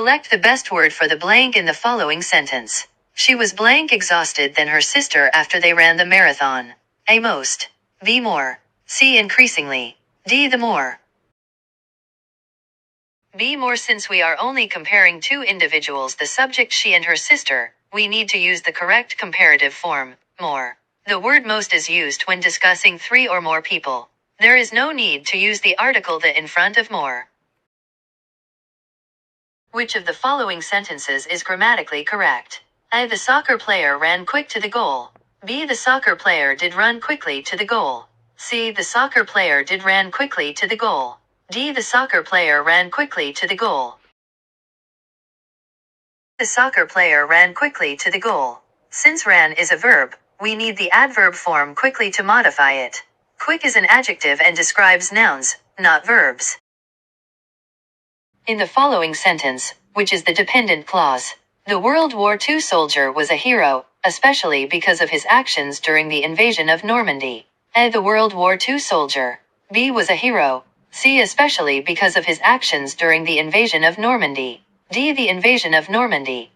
Select the best word for the blank in the following sentence. She was blank exhausted than her sister after they ran the marathon. A. Most. B. More. C. Increasingly. D. The more. B. More. Since we are only comparing two individuals, the subject she and her sister, we need to use the correct comparative form, more. The word most is used when discussing three or more people. There is no need to use the article the in front of more. Which of the following sentences is grammatically correct? A. The soccer player ran quick to the goal. B. The soccer player did run quickly to the goal. C. The soccer player did ran quickly to the goal. D. The soccer player ran quickly to the goal. The soccer player ran quickly to the goal. Since ran is a verb, we need the adverb form quickly to modify it. Quick is an adjective and describes nouns, not verbs. In the following sentence, which is the dependent clause, the World War II soldier was a hero, especially because of his actions during the invasion of Normandy. A. The World War II soldier. B. Was a hero. C. Especially because of his actions during the invasion of Normandy. D. The invasion of Normandy.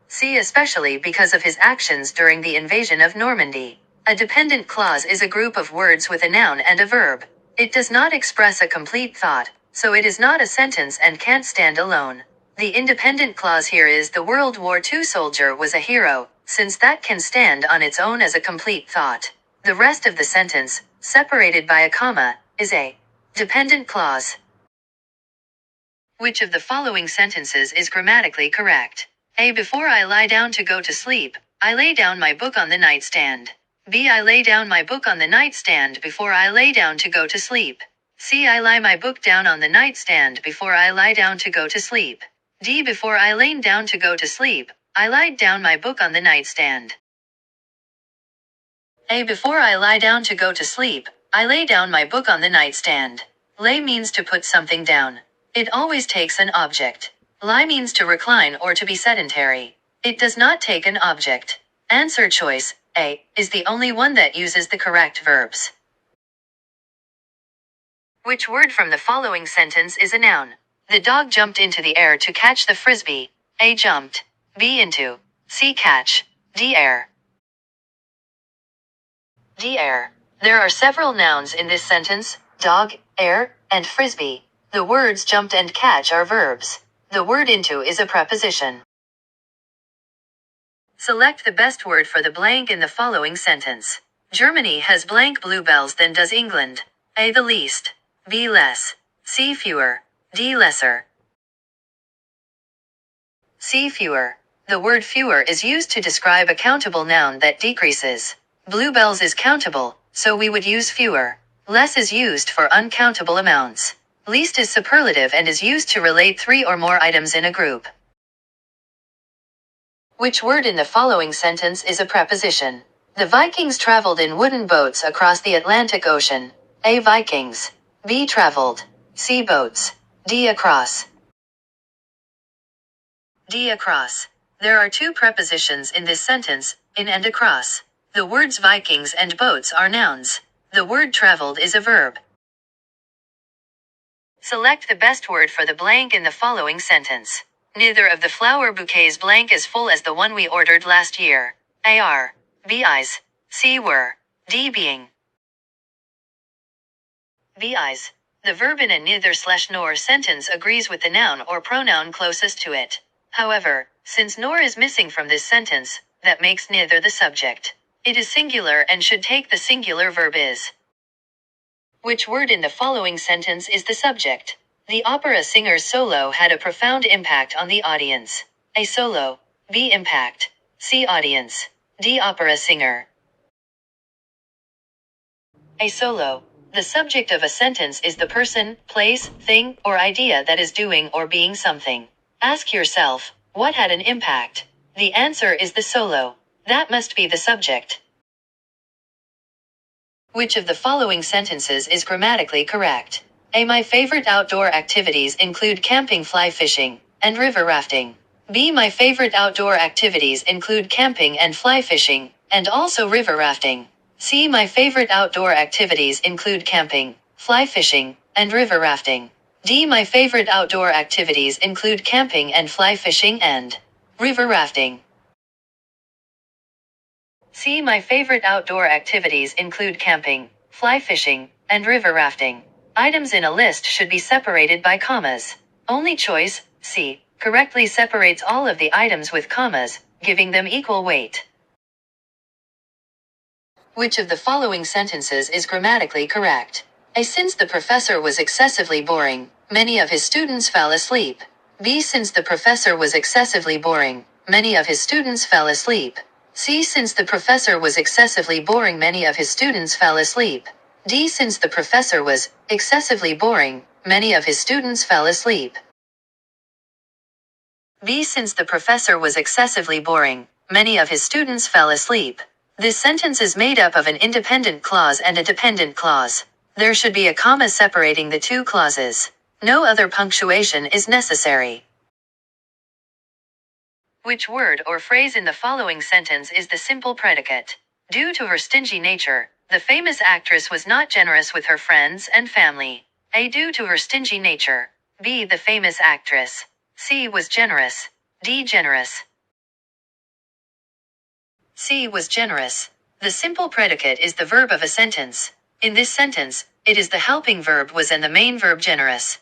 C. Especially because of his actions during the invasion of Normandy. A dependent clause is a group of words with a noun and a verb. It does not express a complete thought, so it is not a sentence and can't stand alone. The independent clause here is the World War II soldier was a hero, since that can stand on its own as a complete thought. The rest of the sentence, separated by a comma, is a dependent clause. Which of the following sentences is grammatically correct? A. Before I lie down to go to sleep, I lay down my book on the nightstand. B. I lay down my book on the nightstand before I lay down to go to sleep. C. I lie my book down on the nightstand before I lie down to go to sleep. D. Before I lay down to go to sleep, I lied down my book on the nightstand. A. Before I lie down to go to sleep, I lay down my book on the nightstand. Lay means to put something down. It always takes an object. Lie means to recline or to be sedentary. It does not take an object. Answer choice, A, is the only one that uses the correct verbs. Which word from the following sentence is a noun? The dog jumped into the air to catch the frisbee. A. Jumped. B. Into. C. Catch. D. Air. D. Air. There are several nouns in this sentence: dog, air, and frisbee. The words jumped and catch are verbs. The word into is a preposition. Select the best word for the blank in the following sentence. Germany has blank bluebells than does England. A. The least. B. Less. C. Fewer. D. Lesser. C. Fewer. The word fewer is used to describe a countable noun that decreases. Bluebells is countable, so we would use fewer. Less is used for uncountable amounts. Least is superlative and is used to relate three or more items in a group. Which word in the following sentence is a preposition? The Vikings traveled in wooden boats across the Atlantic Ocean. A. Vikings. B. Traveled. C. Boats. D. Across. D. Across. There are two prepositions in this sentence, in and across. The words Vikings and boats are nouns. The word traveled is a verb. Select the best word for the blank in the following sentence. Neither of the flower bouquets blank is full as the one we ordered last year. A. Are. B. Eyes. C. Were. D. Being. B. Eyes. The verb in a neither/nor sentence agrees with the noun or pronoun closest to it. However, since nor is missing from this sentence, that makes neither the subject. It is singular and should take the singular verb is. Which word in the following sentence is the subject? The opera singer's solo had a profound impact on the audience. A. Solo. B. Impact. C. Audience. D. Opera singer. A solo. The subject of a sentence is the person, place, thing, or idea that is doing or being something. Ask yourself, what had an impact? The answer is the solo. That must be the subject. Which of the following sentences is grammatically correct? A. My favorite outdoor activities include camping, fly fishing, and river rafting. B. My favorite outdoor activities include camping and fly fishing, and also river rafting. C. My favorite outdoor activities include camping, fly fishing, and river rafting. D. My favorite outdoor activities include camping and fly fishing and river rafting. C. My favorite outdoor activities include camping, fly fishing, and river rafting. Items in a list should be separated by commas. Only choice, C, correctly separates all of the items with commas, giving them equal weight. Which of the following sentences is grammatically correct? A. Since the professor was excessively boring, many of his students fell asleep. B. Since the professor was excessively boring, many of his students fell asleep. C. Since the professor was excessively boring, many of his students fell asleep. D. Since the professor was excessively boring, many of his students fell asleep. B. Since the professor was excessively boring, many of his students fell asleep. This sentence is made up of an independent clause and a dependent clause. There should be a comma separating the two clauses. No other punctuation is necessary. Which word or phrase in the following sentence is the simple predicate? Due to her stingy nature, the famous actress was not generous with her friends and family. A. Due to her stingy nature. B. The famous actress. C. Was generous. D. Generous. C. Was generous. The simple predicate is the verb of a sentence. In this sentence, it is the helping verb was and the main verb generous.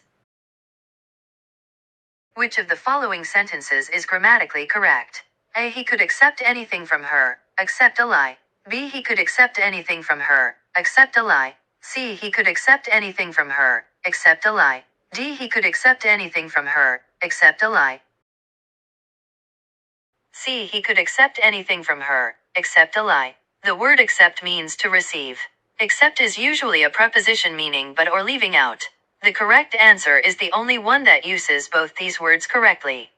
Which of the following sentences is grammatically correct? A. He could accept anything from her, except a lie. B. He could accept anything from her, except a lie. C. He could accept anything from her, except a lie. D. He could accept anything from her, except a lie. C. He could accept anything from her, except a lie. The word accept means to receive. Accept is usually a preposition meaning but or leaving out. The correct answer is the only one that uses both these words correctly.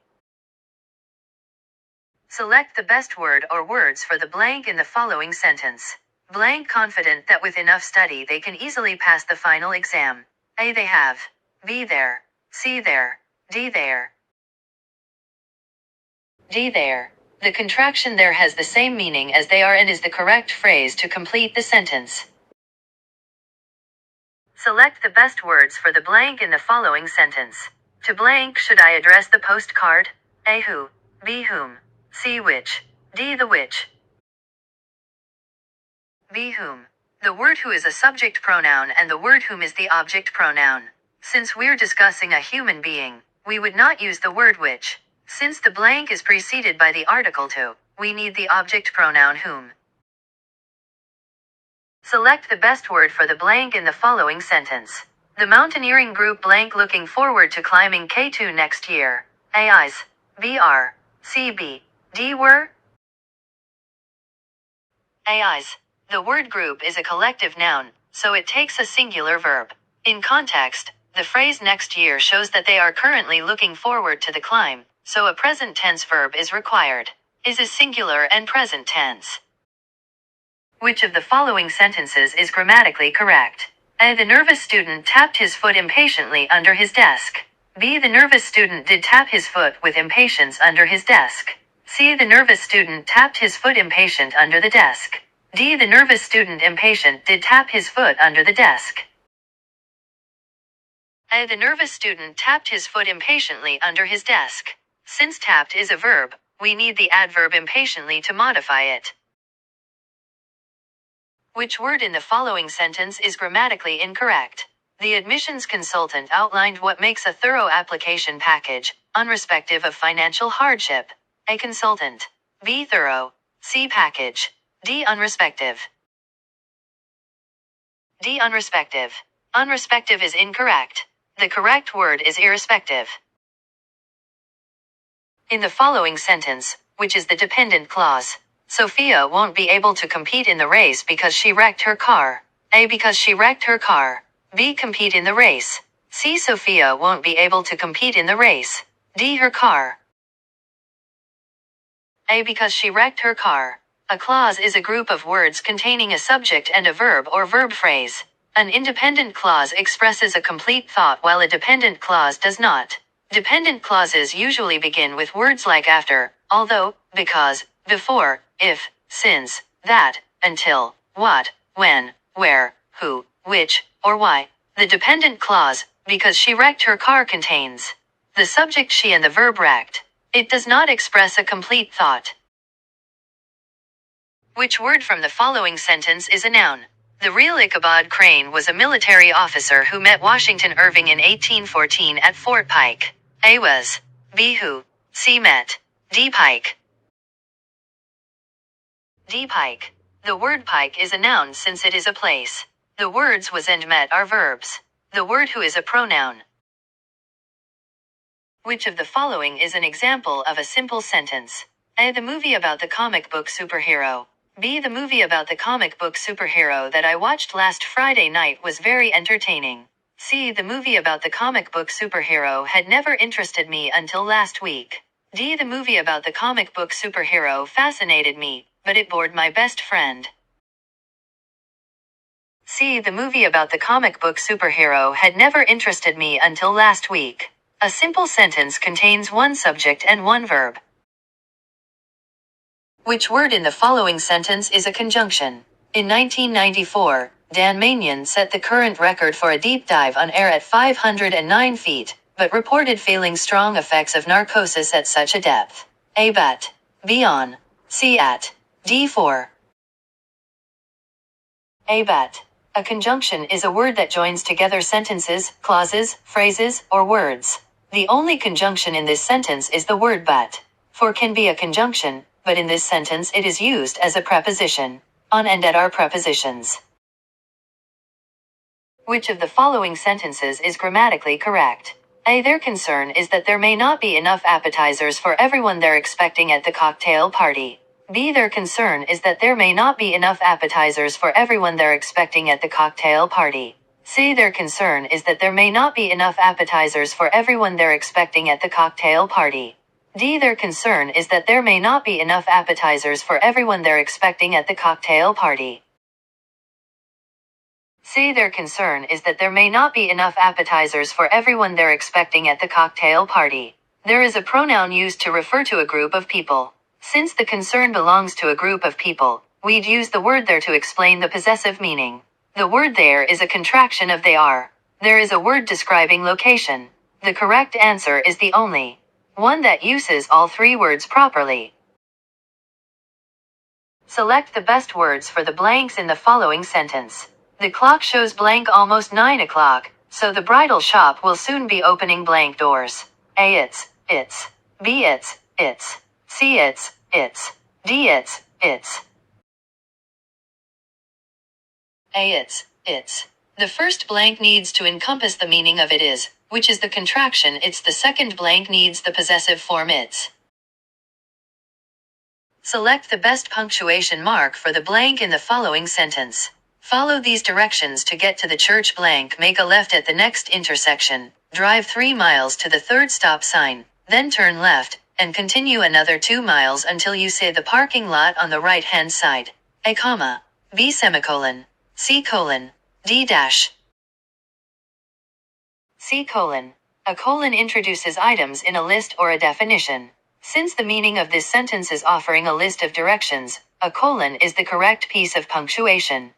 Select the best word or words for the blank in the following sentence. Blank confident that with enough study they can easily pass the final exam. A. They have. B. There. C. There. D. There. D. There. The contraction there has the same meaning as they are and is the correct phrase to complete the sentence. Select the best words for the blank in the following sentence. To blank should I address the postcard? A. Who. B. Whom. C. Which. D. The which. B. Whom. The word who is a subject pronoun and the word whom is the object pronoun. Since we're discussing a human being, we would not use the word which. Since the blank is preceded by the article to, we need the object pronoun whom. Select the best word for the blank in the following sentence. The mountaineering group blank looking forward to climbing K2 next year. A. Eyes. B. Are. C. Be. D. Were. A. Eyes. The word group is a collective noun, so it takes a singular verb. In context, the phrase next year shows that they are currently looking forward to the climb, so a present tense verb is required. Is a singular and present tense. Which of the following sentences is grammatically correct? A. The nervous student tapped his foot impatiently under his desk. B. The nervous student did tap his foot with impatience under his desk. C. The nervous student tapped his foot impatient under the desk. D. The nervous student impatient did tap his foot under the desk. A. The nervous student tapped his foot impatiently under his desk. Since tapped is a verb, we need the adverb impatiently to modify it. Which word in the following sentence is grammatically incorrect? The admissions consultant outlined what makes a thorough application package, irrespective of financial hardship. A. Consultant. B. Thorough. C. Package. D. Unrespective. D. Unrespective. Unrespective is incorrect. The correct word is irrespective. In the following sentence, which is the dependent clause, Sophia won't be able to compete in the race because she wrecked her car. A. Because she wrecked her car. B. Compete in the race. C. Sophia won't be able to compete in the race. D. Her car. A. Because she wrecked her car. A clause is a group of words containing a subject and a verb or verb phrase. An independent clause expresses a complete thought while a dependent clause does not. Dependent clauses usually begin with words like after, although, because, before, if, since, that, until, what, when, where, who, which, or why. The dependent clause, because she wrecked her car contains the subject she and the verb wrecked. It does not express a complete thought. Which word from the following sentence is a noun? The real Ichabod Crane was a military officer who met Washington Irving in 1814 at Fort Pike. A was. B who. C met. D Pike. D Pike. The word pike is a noun since it is a place. The words was and met are verbs. The word who is a pronoun. Which of the following is an example of a simple sentence? A. The movie about the comic book superhero. B. The movie about the comic book superhero that I watched last Friday night was very entertaining. C. The movie about the comic book superhero had never interested me until last week. D. The movie about the comic book superhero fascinated me, but it bored my best friend. C. The movie about the comic book superhero had never interested me until last week. A simple sentence contains one subject and one verb. Which word in the following sentence is a conjunction? In 1994, Dan Manion set the current record for a deep dive on air at 509 feet, but reported feeling strong effects of narcosis at such a depth. A. But. B. On. C. At. D. For. A. But. A conjunction is a word that joins together sentences, clauses, phrases, or words. The only conjunction in this sentence is the word but. For can be a conjunction, but in this sentence it is used as a preposition. On and at are prepositions. Which of the following sentences is grammatically correct? A. Their concern is that there may not be enough appetizers for everyone they're expecting at the cocktail party. B. Their concern is that there may not be enough appetizers for everyone they're expecting at the cocktail party. C. Their concern is that there may not be enough appetizers for everyone they're expecting at the cocktail party. D. Their concern is that there may not be enough appetizers for everyone they're expecting at the cocktail party. C. Their concern is that there may not be enough appetizers for everyone they're expecting at the cocktail party. There is a pronoun used to refer to a group of people. Since the concern belongs to a group of people, we'd use the word there to explain the possessive meaning. The word there is a contraction of they are. There is a word describing location. The correct answer is the only one that uses all three words properly. Select the best words for the blanks in the following sentence. The clock shows blank almost 9 o'clock, so the bridal shop will soon be opening blank doors. A. It's. B. It's. C. It's. D. It's. A. It's. The first blank needs to encompass the meaning of it is, which is the contraction it's. The second blank needs the possessive form it's. Select the best punctuation mark for the blank in the following sentence. Follow these directions to get to the church blank. Make a left at the next intersection, drive 3 miles to the third stop sign, then turn left, and continue another 2 miles until you see the parking lot on the right-hand side. A comma. B semicolon. C colon. D dash. C colon. A colon introduces items in a list or a definition. Since the meaning of this sentence is offering a list of directions, a colon is the correct piece of punctuation.